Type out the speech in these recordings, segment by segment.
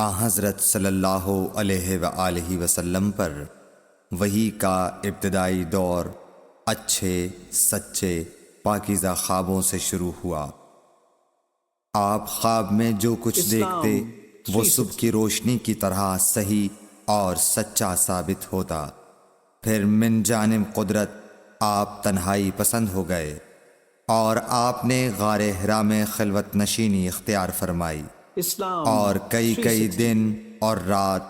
حضرت صلی اللہ علیہ وآلہ وسلم پر وحی کا ابتدائی دور اچھے سچے پاکیزہ خوابوں سے شروع ہوا۔ آپ خواب میں جو کچھ دیکھتے وہ صبح کی روشنی کی طرح صحیح اور سچا ثابت ہوتا۔ پھر من جانب قدرت آپ تنہائی پسند ہو گئے اور آپ نے غار حرا میں خلوت نشینی اختیار فرمائی اور کئی دن اور رات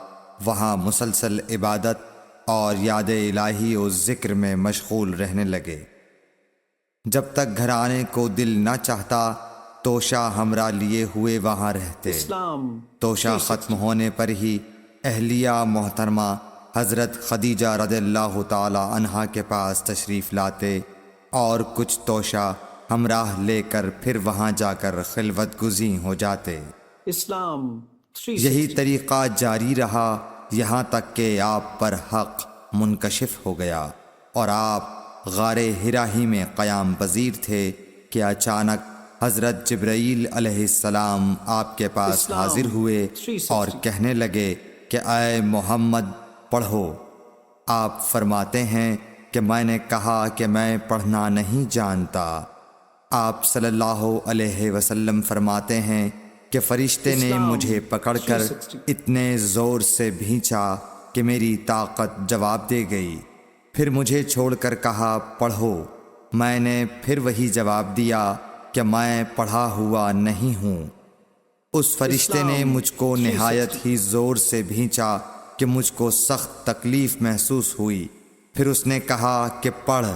وہاں مسلسل عبادت اور یاد الہی و ذکر میں مشغول رہنے لگے۔ جب تک گھر آنے کو دل نہ چاہتا توشہ ہمراہ لیے ہوئے وہاں رہتے۔ توشہ ختم ہونے پر ہی اہلیہ محترمہ حضرت خدیجہ رضی اللہ تعالی عنہا کے پاس تشریف لاتے اور کچھ توشہ ہمراہ لے کر پھر وہاں جا کر خلوت گزین ہو جاتے۔ یہی طریقہ جاری رہا یہاں تک کہ آپ پر حق منکشف ہو گیا اور آپ غار حرا ہی میں قیام پذیر تھے کہ اچانک حضرت جبرائیل علیہ السلام آپ کے پاس حاضر ہوئے اور کہنے لگے کہ اے محمد پڑھو۔ آپ فرماتے ہیں کہ میں نے کہا کہ میں پڑھنا نہیں جانتا۔ آپ صلی اللہ علیہ وسلم فرماتے ہیں کہ فرشتے نے مجھے پکڑ کر اتنے زور سے بھینچا کہ میری طاقت جواب دے گئی۔ پھر مجھے چھوڑ کر کہا پڑھو۔ میں نے پھر وہی جواب دیا کہ میں پڑھا ہوا نہیں ہوں۔ اس فرشتے نے مجھ کو نہایت ہی زور سے بھینچا کہ مجھ کو سخت تکلیف محسوس ہوئی۔ پھر اس نے کہا کہ پڑھ۔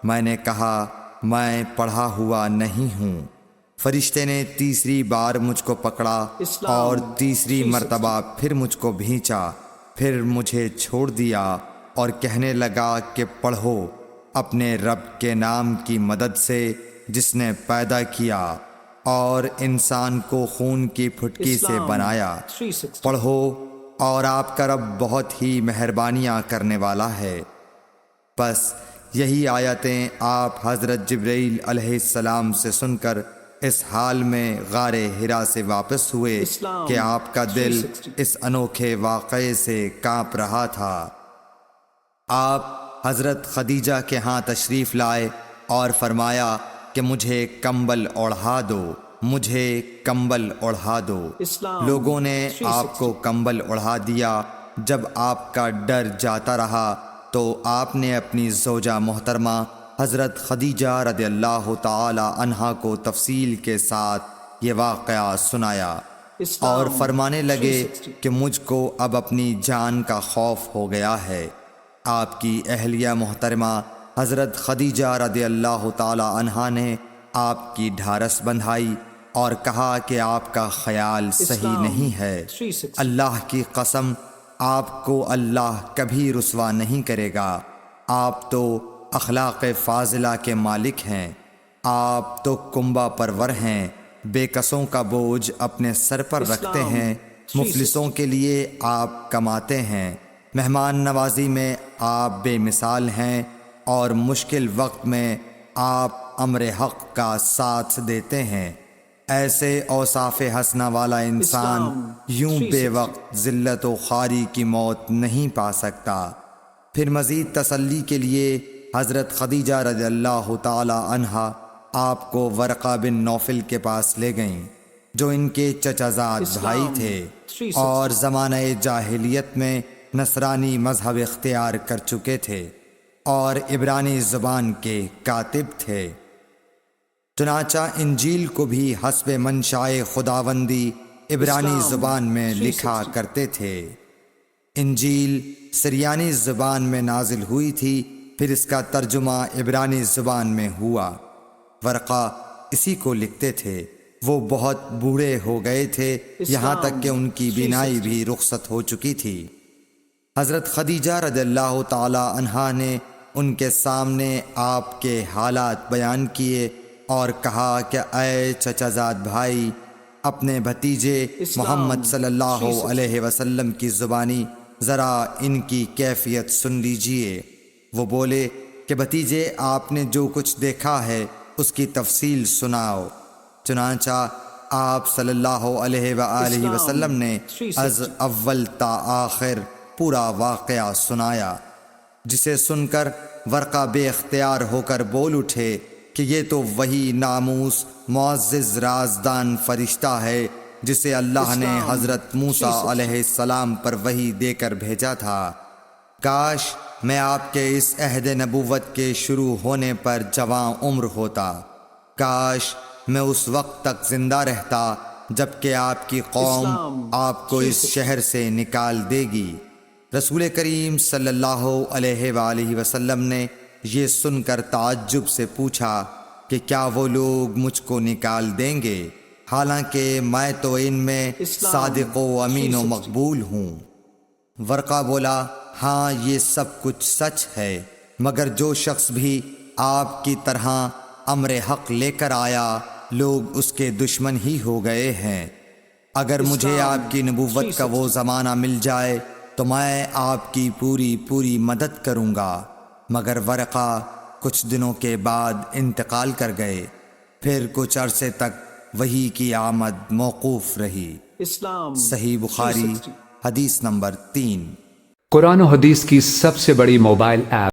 میں نے کہا میں پڑھا ہوا نہیں ہوں۔ فرشتے نے تیسری بار مجھ کو پکڑا اور تیسری مرتبہ پھر مجھ کو بھینچا۔ پھر مجھے چھوڑ دیا اور کہنے لگا کہ پڑھو اپنے رب کے نام کی مدد سے جس نے پیدا کیا اور انسان کو خون کی پھٹکی سے بنایا۔ پڑھو اور آپ کا رب بہت ہی مہربانیاں کرنے والا ہے۔ بس یہی آیتیں آپ حضرت جبرائیل علیہ السلام سے سن کر اس حال میں غار حرا سے واپس ہوئے کہ آپ کا دل اس انوکھے واقعے سے کانپ رہا تھا۔ آپ حضرت خدیجہ کے ہاں تشریف لائے اور فرمایا کہ مجھے کمبل اوڑھا دو، مجھے کمبل اوڑھا دو۔ لوگوں نے آپ کو کمبل اوڑھا دیا۔ جب آپ کا ڈر جاتا رہا تو آپ نے اپنی زوجہ محترمہ حضرت خدیجہ رضی اللہ تعالی عنہا کو تفصیل کے ساتھ یہ واقعہ سنایا اور فرمانے لگے کہ مجھ کو اب اپنی جان کا خوف ہو گیا ہے۔ آپ کی اہلیہ محترمہ حضرت خدیجہ رضی اللہ تعالی عنہا نے آپ کی ڈھارس بندھائی اور کہا کہ آپ کا خیال صحیح نہیں ہے۔ اللہ کی قسم آپ کو اللہ کبھی رسوا نہیں کرے گا۔ آپ تو اخلاق فاضلہ کے مالک ہیں۔ آپ تو کنبہ پرور ہیں، بے کسوں کا بوجھ اپنے سر پر رکھتے ہیں، مفلسوں کے لیے آپ کماتے ہیں، مہمان نوازی میں آپ بے مثال ہیں اور مشکل وقت میں آپ امر حق کا ساتھ دیتے ہیں۔ ایسے اوصاف حسنہ والا انسان یوں بے وقت ذلت و خواری کی موت نہیں پا سکتا۔ پھر مزید تسلی کے لیے حضرت خدیجہ رضی اللہ تعالی عنہا آپ کو ورقہ بن نوفل کے پاس لے گئیں جو ان کے چچا زاد بھائی تھے اور زمانہ جاہلیت میں نصرانی مذہب اختیار کر چکے تھے اور عبرانی زبان کے کاتب تھے۔ چنانچہ انجیل کو بھی حسب منشائے خداوندی عبرانی زبان میں لکھا کرتے تھے۔ انجیل سریانی زبان میں نازل ہوئی تھی، پھر اس کا ترجمہ عبرانی زبان میں ہوا۔ ورقہ اسی کو لکھتے تھے۔ وہ بہت بوڑھے ہو گئے تھے، یہاں تک کہ ان کی بینائی بھی رخصت ہو چکی تھی۔ حضرت خدیجہ رضی اللہ تعالی عنہا نے ان کے سامنے آپ کے حالات بیان کیے اور کہا کہ اے چچا زاد بھائی، اپنے بھتیجے محمد صلی اللہ علیہ وسلم کی زبانی ذرا ان کی کیفیت سن لیجئے۔ وہ بولے کہ بھتیجے آپ نے جو کچھ دیکھا ہے اس کی تفصیل سناؤ۔ چنانچہ آپ صلی اللہ علیہ وآلہ وسلم نے از اول تا آخر پورا واقعہ سنایا، جسے سن کر ورقہ بے اختیار ہو کر بول اٹھے کہ یہ تو وہی ناموس معزز رازدان فرشتہ ہے جسے اللہ نے حضرت موسیٰ علیہ السلام پر وحی دے کر بھیجا تھا۔ کاش میں آپ کے اس عہد نبوت کے شروع ہونے پر جوان عمر ہوتا، کاش میں اس وقت تک زندہ رہتا جب کہ آپ کی قوم آپ کو اس شہر سے نکال دے گی۔ رسول کریم صلی اللہ علیہ وآلہ وسلم نے یہ سن کر تعجب سے پوچھا کہ کیا وہ لوگ مجھ کو نکال دیں گے، حالانکہ میں تو ان میں صادق و امین و مقبول ہوں۔ ورقہ بولا، ہاں یہ سب کچھ سچ ہے، مگر جو شخص بھی آپ کی طرح امر حق لے کر آیا لوگ اس کے دشمن ہی ہو گئے ہیں۔ اگر مجھے آپ کی نبوت کا وہ زمانہ مل جائے تو میں آپ کی پوری مدد کروں گا، مگر ورقہ کچھ دنوں کے بعد انتقال کر گئے، پھر کچھ عرصے تک وحی کی آمد موقوف رہی۔ صحیح بخاری حدیث نمبر 3۔ قرآن و حدیث کی سب سے بڑی موبائل ایپ